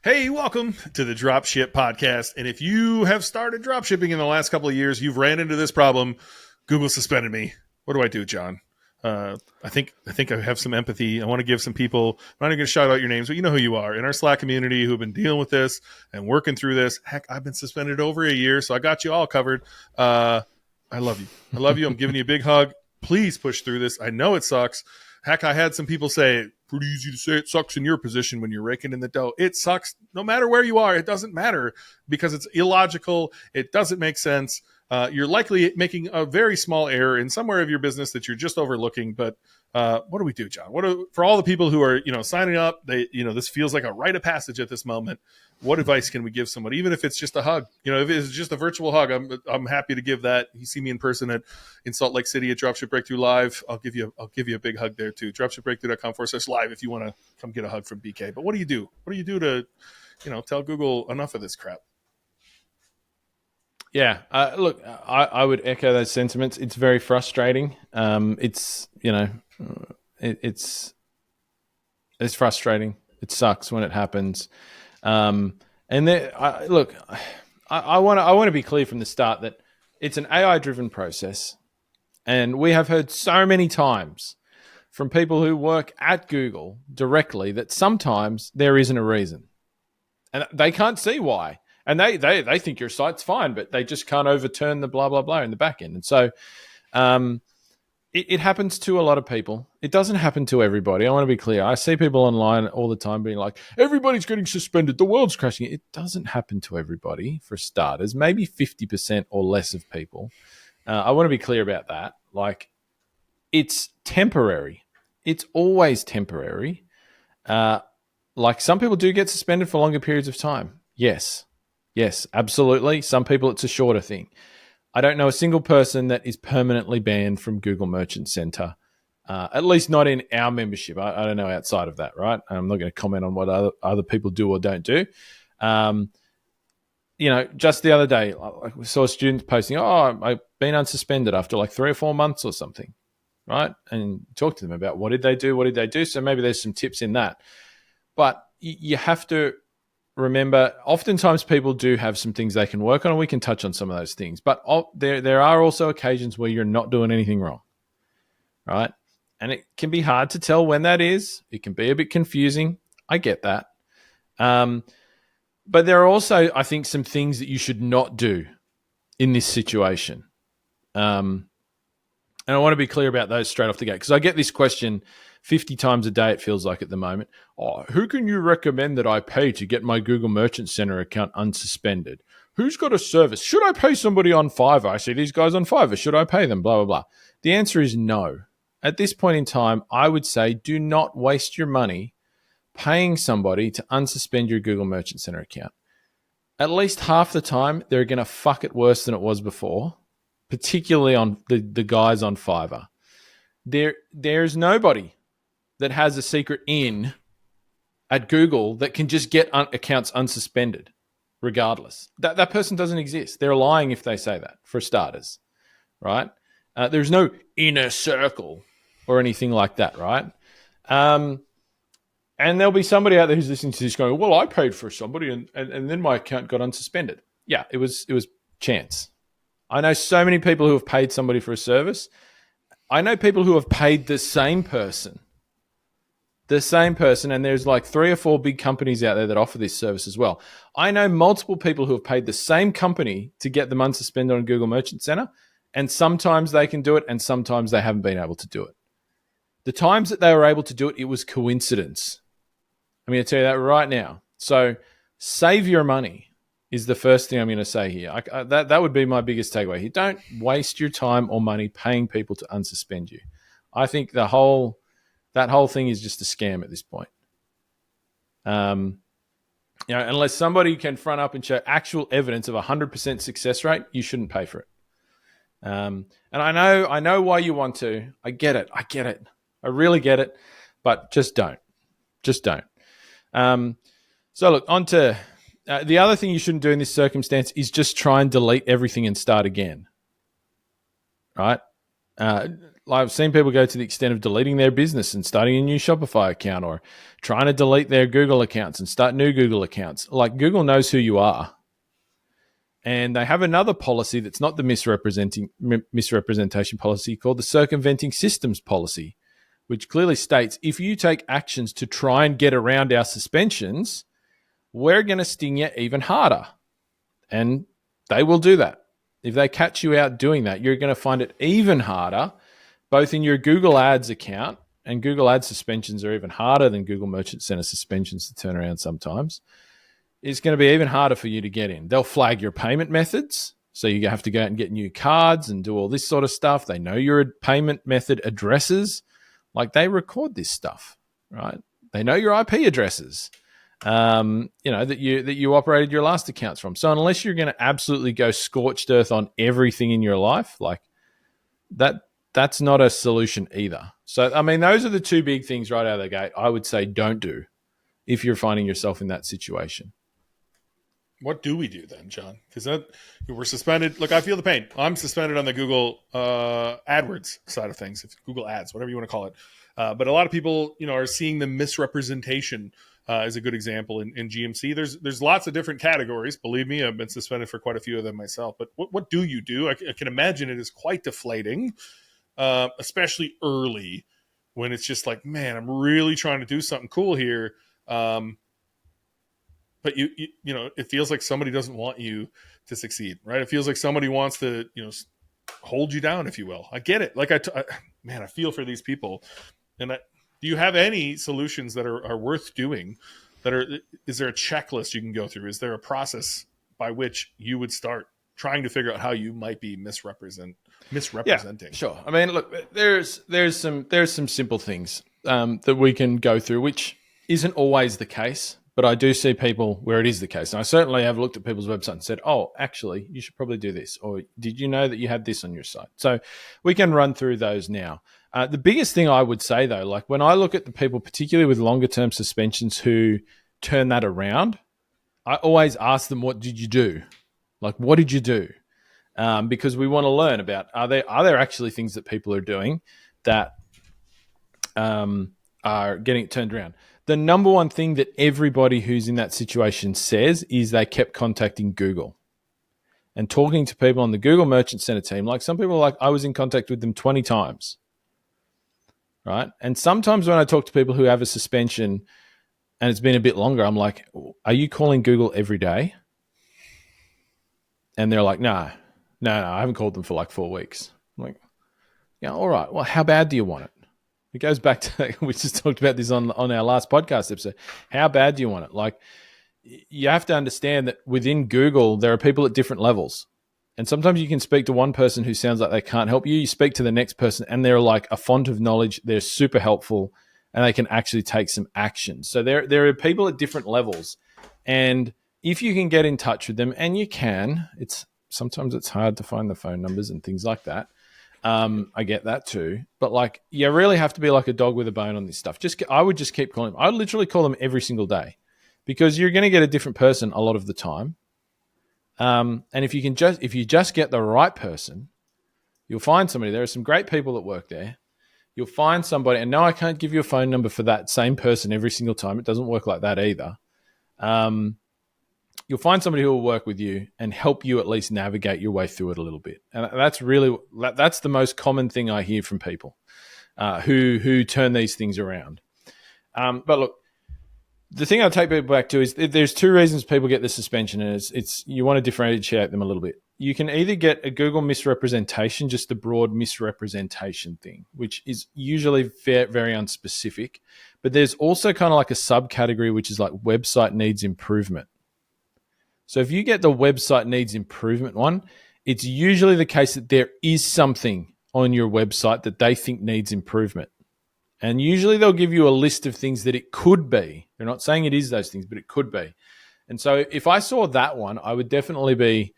Hey, welcome to the Dropship Podcast. And if you have started dropshipping in the last couple of years, you've ran into this problem. Google suspended me. What do I do, John? I think I have some empathy. I want to give some people, I'm not even going to shout out your names, but you know who you are, in our Slack community who have been dealing with this and working through this. Heck, I've been suspended over a year, so I got you all covered. I love you. I love you. I'm giving you a big hug. Please push through this. I know it sucks. Heck, I had some people say, pretty easy to say it sucks in your position when you're raking in the dough. It sucks no matter where you are. It doesn't matter because it's illogical. It doesn't make sense. You're likely making a very small error in somewhere of your business that you're just overlooking. But what do we do, John? For all the people who are, signing up, this feels like a rite of passage at this moment. What advice can we give someone, even if it's just a hug? If it's just a virtual hug, I'm happy to give that. You see me in person in Salt Lake City at Dropship Breakthru Live. I'll give you a big hug there too. Dropshipbreakthru.com/live if you want to come get a hug from BK. But what do you do? What do you do to, tell Google enough of this crap? Yeah, look, I would echo those sentiments. It's very frustrating. It's frustrating. It sucks when it happens. I want to be clear from the start that it's an AI-driven process, and we have heard so many times from people who work at Google directly that sometimes there isn't a reason, and they can't see why. And they think your site's fine, but they just can't overturn the blah, blah, blah in the back end. And so it happens to a lot of people. It doesn't happen to everybody. I want to be clear. I see people online all the time being like, everybody's getting suspended. The world's crashing. It doesn't happen to everybody, for starters. Maybe 50% or less of people. I want to be clear about that. Like, it's temporary. It's always temporary. Like, some people do get suspended for longer periods of time. Yes, absolutely. Some people, it's a shorter thing. I don't know a single person that is permanently banned from Google Merchant Center, at least not in our membership. I don't know outside of that, right? I'm not going to comment on what other people do or don't do. Just the other day, I saw students posting, I've been unsuspended after like 3 or 4 months or something, right? And talk to them about what did they do? So maybe there's some tips in that. But you have to remember, oftentimes people do have some things they can work on, and we can touch on some of those things. But there are also occasions where you're not doing anything wrong, right? And it can be hard to tell when that is. It can be a bit confusing. I get that. But there are also, I think, some things that you should not do in this situation. And I want to be clear about those straight off the gate, because I get this question 50 times a day, it feels like at the moment. Who can you recommend that I pay to get my Google Merchant Center account unsuspended? Who's got a service? Should I pay somebody on Fiverr? I see these guys on Fiverr. Should I pay them? Blah, blah, blah. The answer is no. At this point in time, I would say do not waste your money paying somebody to unsuspend your Google Merchant Center account. At least half the time, they're going to fuck it worse than it was before, particularly on the guys on Fiverr. There's nobody that has a secret in at Google that can just get accounts unsuspended regardless. That person doesn't exist. They're lying if they say that, for starters, right? There's no inner circle or anything like that, right? And there'll be somebody out there who's listening to this going, well, I paid for somebody and then my account got unsuspended. Yeah, it was chance. I know so many people who have paid somebody for a service. I know people who have paid the same person, and there's like 3 or 4 big companies out there that offer this service as well. I know multiple people who have paid the same company to get them unsuspended on Google Merchant Center, and sometimes they can do it, and sometimes they haven't been able to do it. The times that they were able to do it, it was coincidence. I'm going to tell you that right now. So save your money is the first thing I'm going to say here. That would be my biggest takeaway here. Don't waste your time or money paying people to unsuspend you. I think that whole thing is just a scam at this point. Unless somebody can front up and show actual evidence of 100% success rate, you shouldn't pay for it. And I know why you want to. I get it. I really get it. But just don't. So look, on to the other thing you shouldn't do in this circumstance is just try and delete everything and start again. Right? I've seen people go to the extent of deleting their business and starting a new Shopify account, or trying to delete their Google accounts and start new Google accounts. Like, Google knows who you are. And they have another policy that's not the misrepresentation policy, called the circumventing systems policy, which clearly states if you take actions to try and get around our suspensions, we're going to sting you even harder. And they will do that. If they catch you out doing that, you're going to find it even harder, both in your Google Ads account, and Google Ads suspensions are even harder than Google Merchant Center suspensions to turn around sometimes. It's going to be even harder for you to get in. They'll flag your payment methods, so you have to go out and get new cards and do all this sort of stuff. They know your payment method addresses. Like, they record this stuff, right? They know your IP addresses, that you operated your last accounts from. So unless you're going to absolutely go scorched earth on everything in your life, like that's not a solution either. So, I mean, those are the two big things right out of the gate I would say don't do if you're finding yourself in that situation. What do we do then, John? Because we're suspended. Look, I feel the pain. I'm suspended on the Google AdWords side of things, if Google Ads, whatever you want to call it. But a lot of people, are seeing the misrepresentation as a good example in GMC. There's lots of different categories. Believe me, I've been suspended for quite a few of them myself. But what do you do? I can imagine it is quite deflating, especially early, when it's just like, man, I'm really trying to do something cool here. But it feels like somebody doesn't want you to succeed, right? It feels like somebody wants to, hold you down, if you will. I get it. Like, I feel for these people. And do you have any solutions that are worth doing? Is there a checklist you can go through? Is there a process by which you would start trying to figure out how you might be misrepresenting? Yeah, sure. I mean, look, there's some simple things that we can go through, which isn't always the case. But I do see people where it is the case. And I certainly have looked at people's website and said, oh, actually, you should probably do this. Or did you know that you had this on your site? So we can run through those now. The biggest thing I would say, though, like when I look at the people, particularly with longer term suspensions, who turn that around, I always ask them, what did you do? Like, what did you do? Because we want to learn about, are there actually things that people are doing that are getting it turned around? The number one thing that everybody who's in that situation says is they kept contacting Google and talking to people on the Google Merchant Center team. Like, some people are like, I was in contact with them 20 times, right? And sometimes when I talk to people who have a suspension and it's been a bit longer, I'm like, are you calling Google every day? And they're like, no, I haven't called them for like 4 weeks. I'm like, yeah, all right. Well, how bad do you want it? It goes back to, we just talked about this on our last podcast episode. How bad do you want it? Like, you have to understand that within Google, there are people at different levels. And sometimes you can speak to one person who sounds like they can't help you. You speak to the next person and they're like a font of knowledge. They're super helpful and they can actually take some action. So there are people at different levels. And if you can get in touch with them, and you can, sometimes it's hard to find the phone numbers and things like that. I get that too, but like, you really have to be like a dog with a bone on this stuff. I would just keep calling them. I literally call them every single day, because you're going to get a different person a lot of the time. And if you just get the right person, you'll find somebody. There are some great people that work there. You'll find somebody, and no, I can't give you a phone number for that same person every single time. It doesn't work like that either. You'll find somebody who will work with you and help you at least navigate your way through it a little bit. And that's the most common thing I hear from people who turn these things around. But look, the thing I'll take people back to is there's two reasons people get the suspension, and it's you want to differentiate them a little bit. You can either get a Google misrepresentation, just the broad misrepresentation thing, which is usually very unspecific. But there's also kind of like a subcategory, which is like website needs improvement. So if you get the website needs improvement one, it's usually the case that there is something on your website that they think needs improvement. And usually they'll give you a list of things that it could be. They're not saying it is those things, but it could be. And so if I saw that one, I would definitely be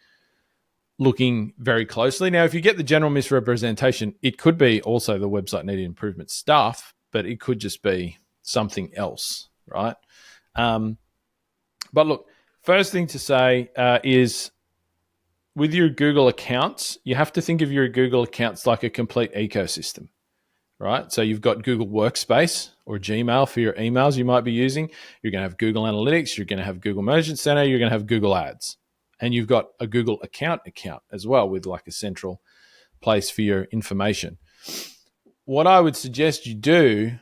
looking very closely. Now, if you get the general misrepresentation, it could be also the website needed improvement stuff, but it could just be something else, right? But look, first thing to say is with your Google accounts, you have to think of your Google accounts like a complete ecosystem. right? So you've got Google Workspace or Gmail for your emails you might be using. You're going to have Google Analytics. You're going to have Google Merchant Center. You're going to have Google Ads. And you've got a Google account as well with like a central place for your information. What I would suggest you do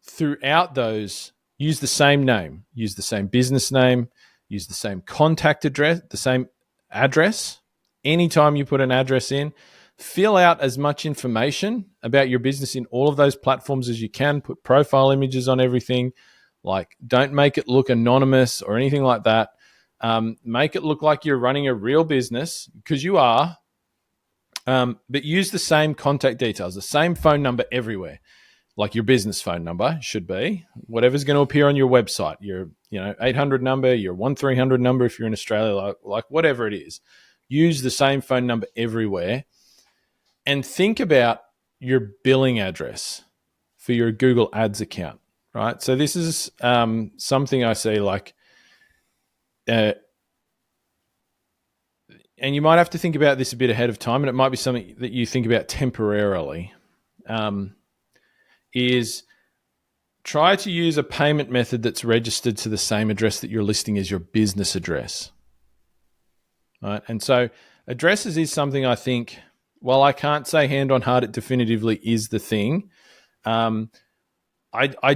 throughout those, use the same name, use the same business name, use the same contact address, the same address. Anytime you put an address in, fill out as much information about your business in all of those platforms as you can. Put profile images on everything. Like, don't make it look anonymous or anything like that. Make it look like you're running a real business, because you are. But use the same contact details, the same phone number everywhere. Like your business phone number should be whatever's going to appear on your website. Your 800 number, your 1300 number if you're in Australia, like whatever it is. Use the same phone number everywhere. And think about your billing address for your Google Ads account, right? So this is something I see like, and you might have to think about this a bit ahead of time, and it might be something that you think about temporarily, is try to use a payment method that's registered to the same address that you're listing as your business address, right? And so addresses is something I think, while I can't say hand on heart it definitively is the thing, I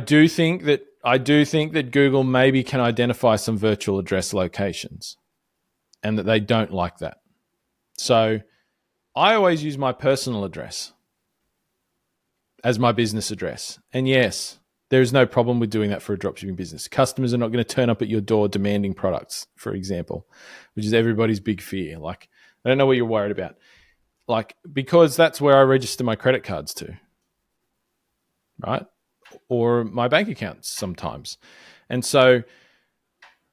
do think that Google maybe can identify some virtual address locations, and that they don't like that. So I always use my personal address as my business address. And yes, there is no problem with doing that for a dropshipping business. Customers are not going to turn up at your door demanding products, for example, which is everybody's big fear. Like, I don't know what you're worried about. Like, because that's where I register my credit cards to, right? Or my bank accounts sometimes. And so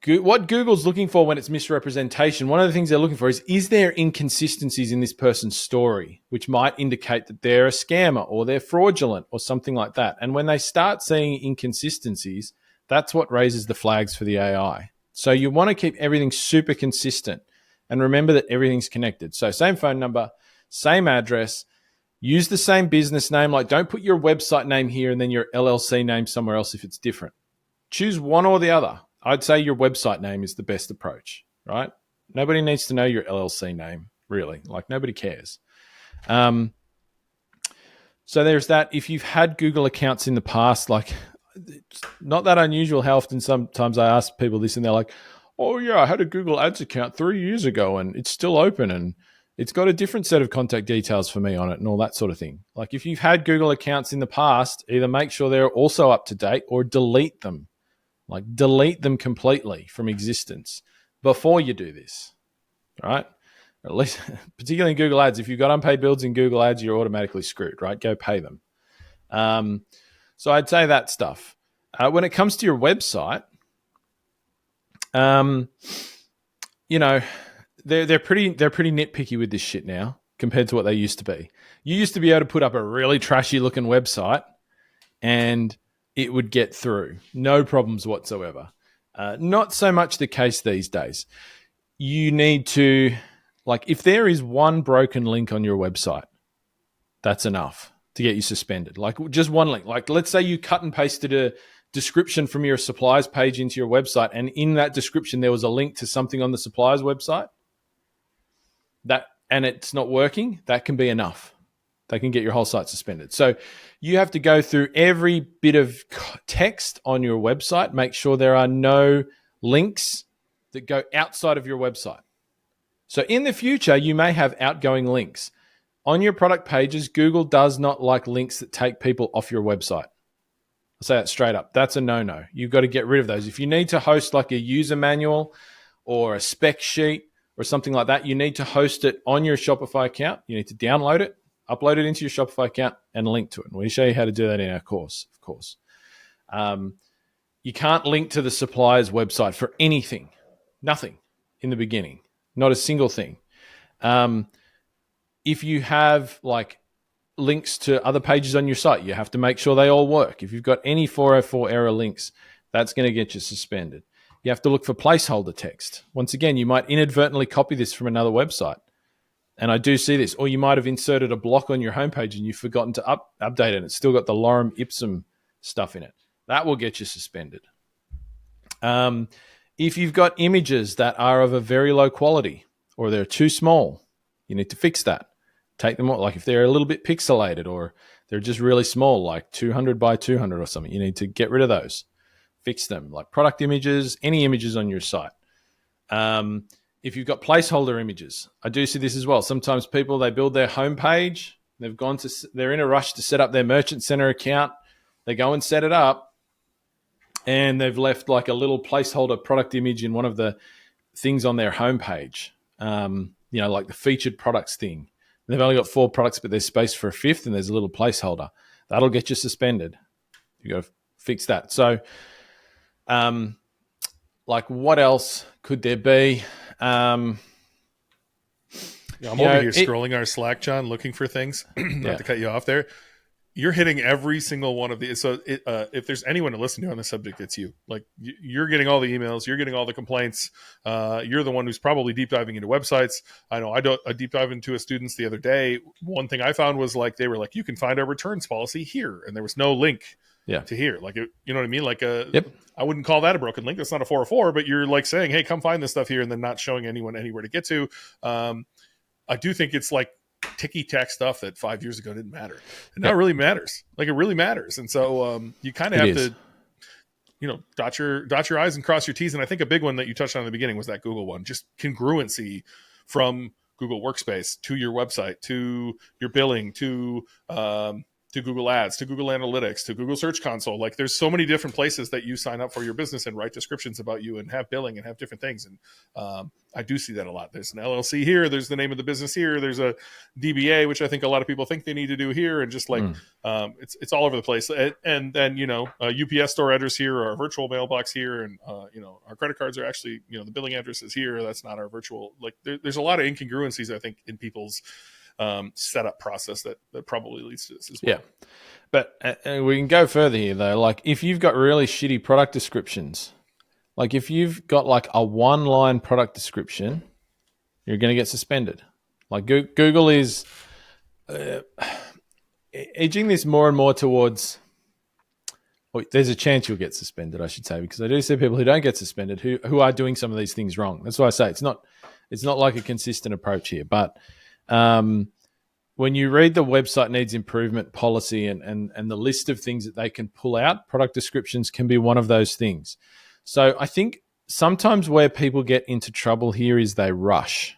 what Google's looking for when it's misrepresentation, one of the things they're looking for is there inconsistencies in this person's story, which might indicate that they're a scammer or they're fraudulent or something like that. And when they start seeing inconsistencies, that's what raises the flags for the AI. So you want to keep everything super consistent and remember that everything's connected. So same phone number, same address, use the same business name. Like, don't put your website name here and then your LLC name somewhere else if it's different. Choose one or the other. I'd say your website name is the best approach, right? Nobody needs to know your LLC name, really. Like, nobody cares. So there's that. If you've had Google accounts in the past, like, it's not that unusual how often sometimes I ask people this and they're like, oh yeah, I had a Google Ads account 3 years ago and it's still open and it's got a different set of contact details for me on it and all that sort of thing. Like, if you've had Google accounts in the past, either make sure they're also up to date or delete them. Like, delete them completely from existence before you do this, right? Or at least, particularly in Google Ads, if you've got unpaid builds in Google Ads, you're automatically screwed, right? Go pay them. So I'd say that stuff. When it comes to your website, they're pretty nitpicky with this shit now compared to what they used to be. You used to be able to put up a really trashy looking website and it would get through. No problems whatsoever. Not so much the case these days. You need to, like, if there is one broken link on your website, that's enough to get you suspended. Like, just one link. Like, let's say you cut and pasted a description from your suppliers page into your website, and in that description there was a link to something on the supplier's website, and it's not working, that can be enough. They can get your whole site suspended. So you have to go through every bit of text on your website, make sure there are no links that go outside of your website. So in the future, you may have outgoing links. On your product pages, Google does not like links that take people off your website. I'll say that straight up. That's a no-no. You've got to get rid of those. If you need to host like a user manual or a spec sheet or something like that, you need to host it on your Shopify account. You need to download it, upload it into your Shopify account, and link to it. And we show you how to do that in our course, of course. You can't link to the supplier's website for anything. Nothing in the beginning. Not a single thing. If you have like links to other pages on your site, you have to make sure they all work. If you've got any 404 error links, that's going to get you suspended. You have to look for placeholder text. Once again, you might inadvertently copy this from another website. And I do see this. Or you might have inserted a block on your homepage and you've forgotten to update it, and it's still got the lorem ipsum stuff in it. That will get you suspended. If you've got images that are of a very low quality or they're too small, you need to fix that. Take them out. Like if they're a little bit pixelated or they're just really small, like 200 by 200 or something, you need to get rid of those. Fix them. Like product images, any images on your site. If you've got placeholder images, I do see this as well. Sometimes people, they build their homepage. They're in a rush to set up their Merchant Center account. They go and set it up, and they've left like a little placeholder product image in one of the things on their homepage. Like the featured products thing. They've only got 4 products, but there's space for a 5th, and there's a little placeholder. That'll get you suspended. You got to fix that. So, what else could there be? I'm over here scrolling our Slack, John, looking for things. Not to cut you off there. You're hitting every single one of these. So if there's anyone to listen to on the subject, it's you. Like you're getting all the emails, you're getting all the complaints. You're the one who's probably deep diving into websites. I know I deep dive into a student's the other day. One thing I found was like, they were like, you can find our returns policy here. And there was no link to here. Like, you know what I mean? Like I wouldn't call that a broken link. That's not a 404, but you're like saying, hey, come find this stuff here, and then not showing anyone anywhere to get to. I do think it's like ticky-tack stuff that 5 years ago didn't matter. And now it really matters. Like it really matters. And so you kind of have to, dot your I's and cross your T's. And I think a big one that you touched on in the beginning was that Google one, just congruency from Google Workspace to your website, to your billing, to Google Ads, to Google Analytics, to Google Search Console. Like there's so many different places that you sign up for your business and write descriptions about you and have billing and have different things. And I do see that a lot. There's an LLC here. There's the name of the business here. There's a DBA, which I think a lot of people think they need to do here. And just like, it's all over the place. And then, a UPS store address here, or a virtual mailbox here. And, our credit cards are actually, the billing address is here. That's not our virtual, like there's a lot of incongruencies, I think, in people's setup process that probably leads to this as well. Yeah. But we can go further here though. Like if you've got really shitty product descriptions, like if you've got like a 1-line product description, you're going to get suspended. Like Google is edging this more and more towards, there's a chance you'll get suspended, I should say, because I do see people who don't get suspended who are doing some of these things wrong. That's why I say it's not like a consistent approach here, but when you read the website needs improvement policy and the list of things that they can pull out, product descriptions can be one of those things. So I think sometimes where people get into trouble here is they rush.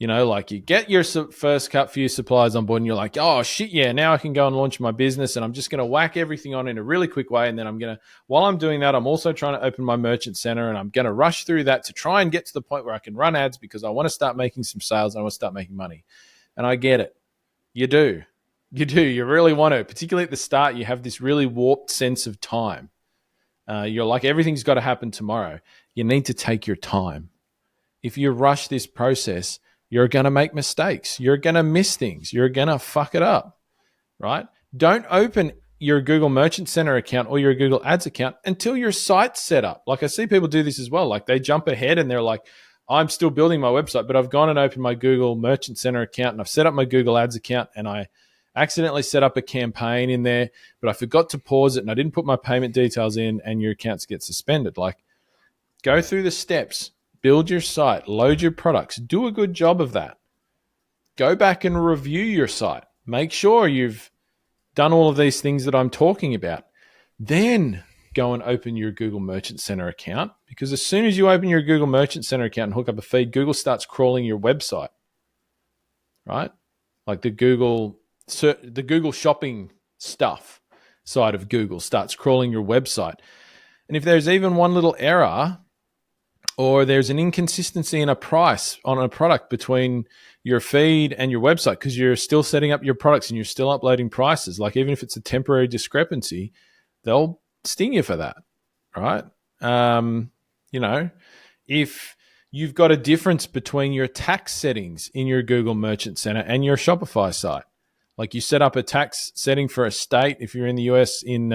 Like you get your first few suppliers on board and you're like, oh shit, yeah, now I can go and launch my business and I'm just going to whack everything on in a really quick way. And then while I'm doing that, I'm also trying to open my merchant center and I'm going to rush through that to try and get to the point where I can run ads because I want to start making some sales. And I want to start making money. And I get it. You do. You really want to. Particularly at the start, you have this really warped sense of time. You're like, everything's got to happen tomorrow. You need to take your time. If you rush this process, you're going to make mistakes. You're going to miss things. You're going to fuck it up, right? Don't open your Google Merchant Center account or your Google Ads account until your site's set up. Like I see people do this as well. Like they jump ahead and they're like, I'm still building my website, but I've gone and opened my Google Merchant Center account and I've set up my Google Ads account and I accidentally set up a campaign in there, but I forgot to pause it and I didn't put my payment details in and your accounts get suspended. Like go through the steps. Build your site, load your products, do a good job of that. Go back and review your site. Make sure you've done all of these things that I'm talking about. Then go and open your Google Merchant Center account, because as soon as you open your Google Merchant Center account and hook up a feed, Google starts crawling your website, right? Like the Google shopping stuff side of Google starts crawling your website. And if there's even one little error, or there's an inconsistency in a price on a product between your feed and your website because you're still setting up your products and you're still uploading prices, like even if it's a temporary discrepancy, they'll sting you for that, right? If you've got a difference between your tax settings in your Google Merchant Center and your Shopify site, like you set up a tax setting for a state if you're in the US in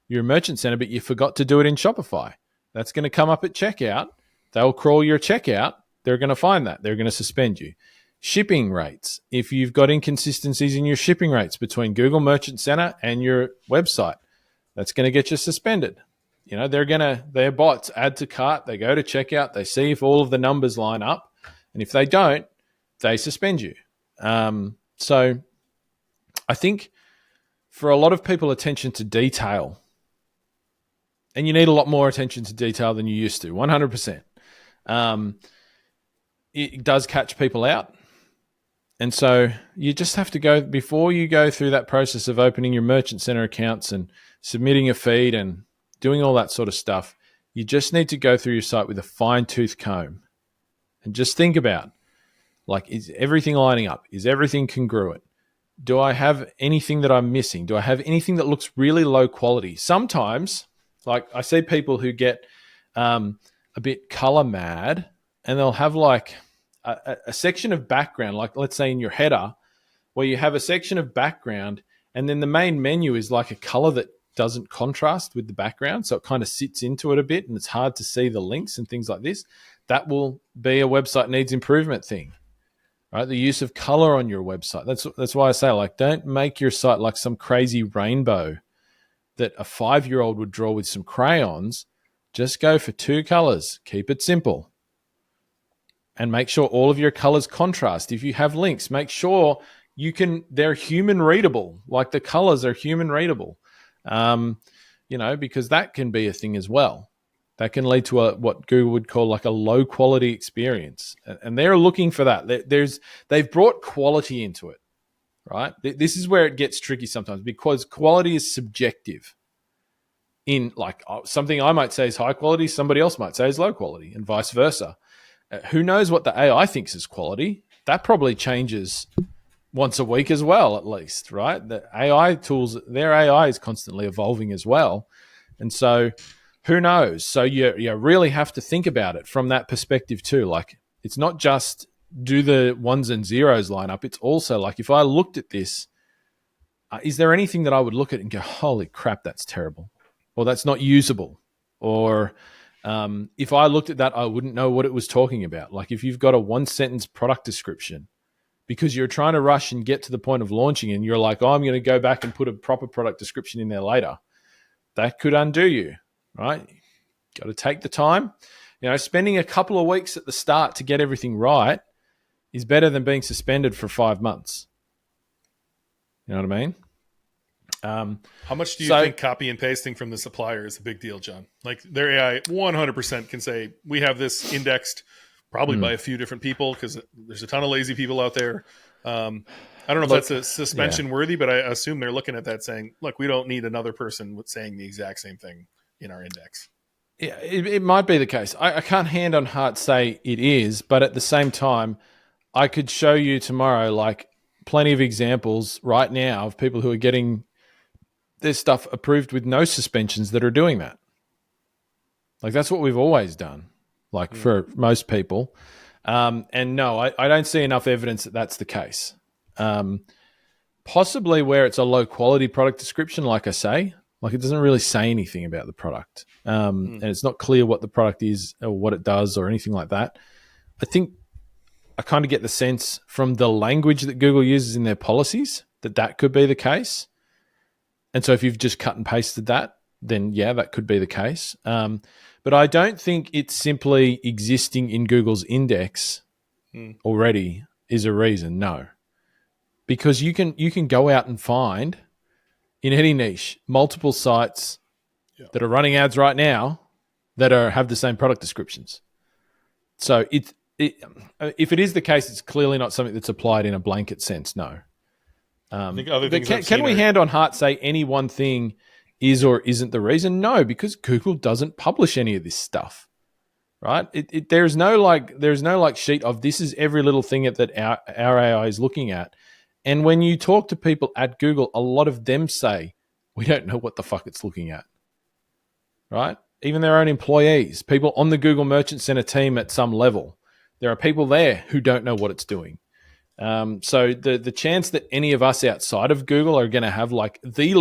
your Merchant Center, but you forgot to do it in Shopify, that's going to come up at checkout. They'll crawl your checkout. They're going to find that. They're going to suspend you. Shipping rates. If you've got inconsistencies in your shipping rates between Google Merchant Center and your website, that's going to get you suspended. Their bots add to cart, they go to checkout, they see if all of the numbers line up, and if they don't, they suspend you. So I think for a lot of people, attention to detail, and you need a lot more attention to detail than you used to, 100%. It does catch people out. And so you just have to go, before you go through that process of opening your Merchant Center accounts and submitting a feed and doing all that sort of stuff, you just need to go through your site with a fine-tooth comb and just think about, like, is everything lining up? Is everything congruent? Do I have anything that I'm missing? Do I have anything that looks really low quality? Sometimes, like, I see people who get a bit color mad, and they'll have like a section of background, like let's say in your header, where you have a section of background, and then the main menu is like a color that doesn't contrast with the background. So it kind of sits into it a bit, and it's hard to see the links and things like this. That will be a website needs improvement thing, right? The use of color on your website. That's why I say, like, don't make your site like some crazy rainbow that a 5-year-old would draw with some crayons. Just go for 2 colors. Keep it simple. And make sure all of your colors contrast. If you have links, make sure they're human readable. Like, the colors are human readable. Because that can be a thing as well. That can lead to what Google would call like a low quality experience. And they're looking for that. They've brought quality into it, right? This is where it gets tricky sometimes, because quality is subjective. In like something I might say is high quality, somebody else might say is low quality, and vice versa. Who knows what the AI thinks is quality? That probably changes once a week as well, at least, right? The AI tools, their AI is constantly evolving as well. And so who knows? So you really have to think about it from that perspective too. Like, it's not just do the ones and zeros line up. It's also like, if I looked at this, is there anything that I would look at and go, holy crap, that's terrible, or that's not usable, or if I looked at that, I wouldn't know what it was talking about. Like, if you've got a 1-sentence product description because you're trying to rush and get to the point of launching, and you're like, oh, I'm going to go back and put a proper product description in there later, that could undo you, right? Got to take the time. Spending a couple of weeks at the start to get everything right is better than being suspended for 5 months. You know what I mean? How much do you think copy and pasting from the supplier is a big deal, John? Like, their AI 100% can say, we have this indexed probably by a few different people, because there's a ton of lazy people out there. I don't know if that's a suspension worthy, but I assume they're looking at that saying, look, we don't need another person saying the exact same thing in our index. Yeah, it might be the case. I can't hand on heart say it is, but at the same time, I could show you tomorrow, like, plenty of examples right now of people who are getting their stuff approved with no suspensions that are doing that. Like, that's what we've always done, like, for most people. And no, I don't see enough evidence that that's the case. Possibly where it's a low quality product description, like I say, like, it doesn't really say anything about the product. And it's not clear what the product is or what it does or anything like that. I think I kind of get the sense from the language that Google uses in their policies that could be the case. And so if you've just cut and pasted that, then yeah, that could be the case. But I don't think it's simply existing in Google's index already is a reason. No, because you can go out and find in any niche multiple sites that are running ads right now that have the same product descriptions. So if it is the case, it's clearly not something that's applied in a blanket sense. No. I think other things can we hand on heart say any one thing is or isn't the reason? No, because Google doesn't publish any of this stuff, right? There's no sheet of this is every little thing that our AI is looking at. And when you talk to people at Google, a lot of them say, we don't know what the fuck it's looking at, right? Even their own employees, people on the Google Merchant Center team at some level, there are people there who don't know what it's doing. So the chance that any of us outside of Google are going to have like the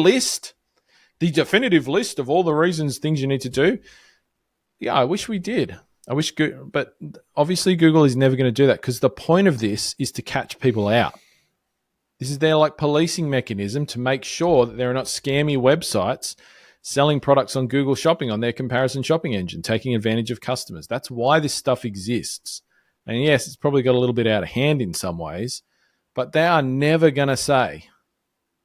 definitive list of all the things you need to do, yeah, I wish we did. I wish, but obviously Google is never going to do that because the point of this is to catch people out. This is their like policing mechanism to make sure that there are not scammy websites selling products on Google Shopping on their comparison shopping engine, taking advantage of customers. That's why this stuff exists. And yes, it's probably got a little bit out of hand in some ways, but they are never going to say,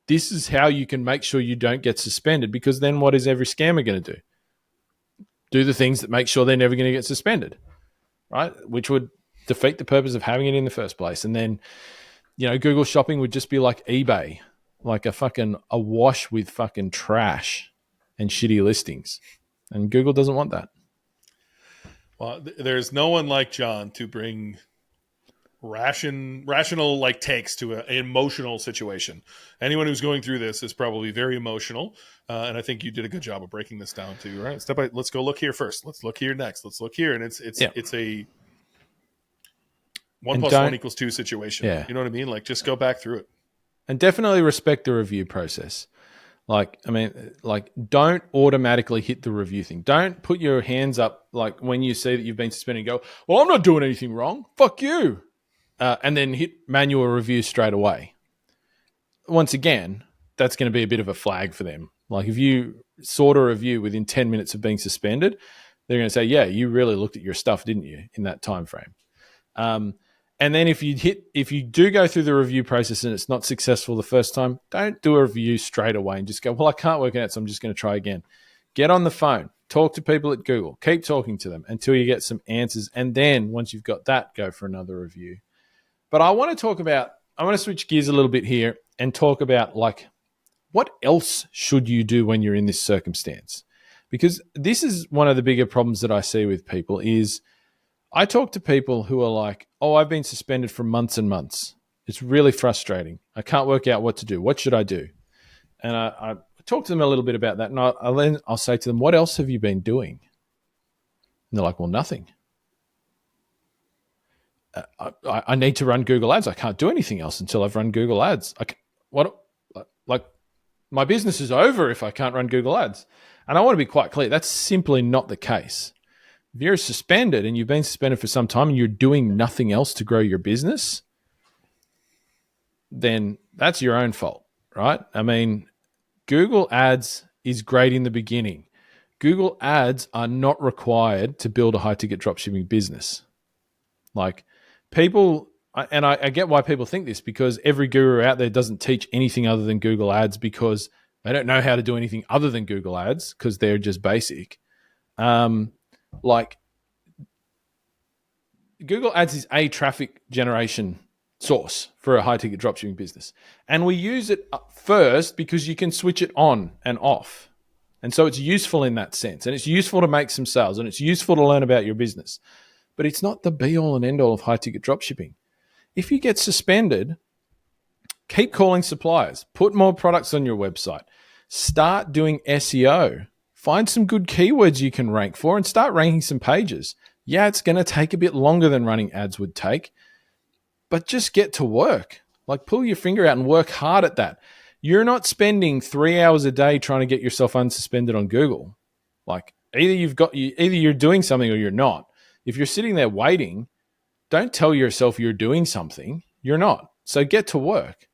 this is how you can make sure you don't get suspended, because then what is every scammer going to do? Do the things that make sure they're never going to get suspended, right? Which would defeat the purpose of having it in the first place. And then, you know, Google Shopping would just be like eBay, like a wash with fucking trash and shitty listings. And Google doesn't want that. Well, there's no one like John to bring rational like takes to an emotional situation. Anyone who's going through this is probably very emotional, and I think you did a good job of breaking this down too. Right, step by. Let's go look here first. Let's look here next. Let's look here, and it's a 1 + 1 = 2 situation. Yeah. You know what I mean? Like, just go back through it, and definitely respect the review process. Like, I mean, like, don't automatically hit the review thing. Don't put your hands up like when you see that you've been suspended and go, well, I'm not doing anything wrong. Fuck you. And then hit manual review straight away. Once again, that's going to be a bit of a flag for them. Like, if you sort a review within 10 minutes of being suspended, they're going to say, yeah, you really looked at your stuff, didn't you, in that time frame? And then if you do go through the review process and it's not successful the first time, don't do a review straight away and just go, well, I can't work it out, so I'm just going to try again. Get on the phone, talk to people at Google, keep talking to them until you get some answers. And then once you've got that, go for another review. But I want to switch gears a little bit here and talk about, like, what else should you do when you're in this circumstance? Because this is one of the bigger problems that I see with people is I talk to people who are like, oh, I've been suspended for months and months. It's really frustrating. I can't work out what to do. What should I do? And I talk to them a little bit about that. And I'll say to them, what else have you been doing? And they're like, well, nothing. I need to run Google Ads. I can't do anything else until I've run Google Ads. My business is over if I can't run Google Ads. And I want to be quite clear. That's simply not the case. If you're suspended and you've been suspended for some time and you're doing nothing else to grow your business, then that's your own fault, right? I mean, Google Ads is great in the beginning. Google Ads are not required to build a high-ticket dropshipping business. Like, people, and I get why people think this, because every guru out there doesn't teach anything other than Google Ads because they don't know how to do anything other than Google Ads because they're just basic. Like, Google Ads is a traffic generation source for a high-ticket dropshipping business. And we use it first because you can switch it on and off. And so it's useful in that sense. And it's useful to make some sales and it's useful to learn about your business. But it's not the be-all and end-all of high-ticket dropshipping. If you get suspended, keep calling suppliers. Put more products on your website. Start doing SEO. Find some good keywords you can rank for and start ranking some pages. Yeah, it's going to take a bit longer than running ads would take, but just get to work. Like, pull your finger out and work hard at that. You're not spending 3 hours a day trying to get yourself unsuspended on Google. Like, either you're doing something or you're not. If you're sitting there waiting, don't tell yourself you're doing something. You're not. So get to work.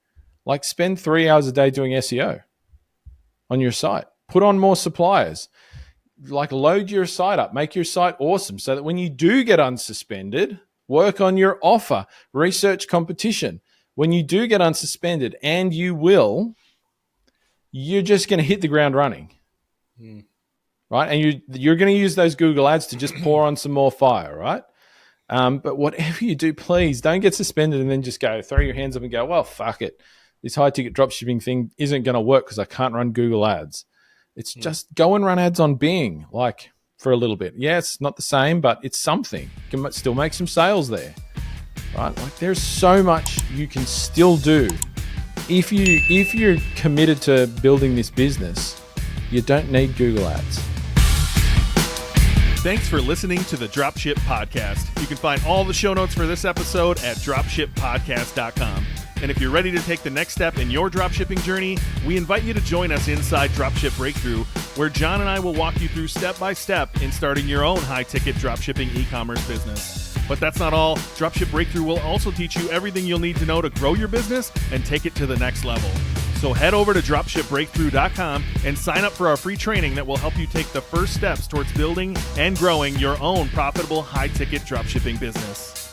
Like, spend 3 hours a day doing SEO on your site. Put on more suppliers. Like, load your site up. Make your site awesome so that when you do get unsuspended, work on your offer. Research competition. When you do get unsuspended, and you will, you're just going to hit the ground running. Right? And you're going to use those Google Ads to just pour on some more fire, right? But whatever you do, please don't get suspended and then just throw your hands up and go, well, fuck it. This high-ticket dropshipping thing isn't going to work because I can't run Google Ads. It's just go and run ads on Bing, like, for a little bit. Yeah, it's not the same, but it's something. You can still make some sales there, right? Like, there's so much you can still do. If you're committed to building this business, you don't need Google Ads. Thanks for listening to the Dropship Podcast. You can find all the show notes for this episode at dropshippodcast.com. And if you're ready to take the next step in your dropshipping journey, we invite you to join us inside Dropship Breakthru, where John and I will walk you through step by step in starting your own high-ticket dropshipping e-commerce business. But that's not all. Dropship Breakthru will also teach you everything you'll need to know to grow your business and take it to the next level. So head over to dropshipbreakthru.com and sign up for our free training that will help you take the first steps towards building and growing your own profitable high-ticket dropshipping business.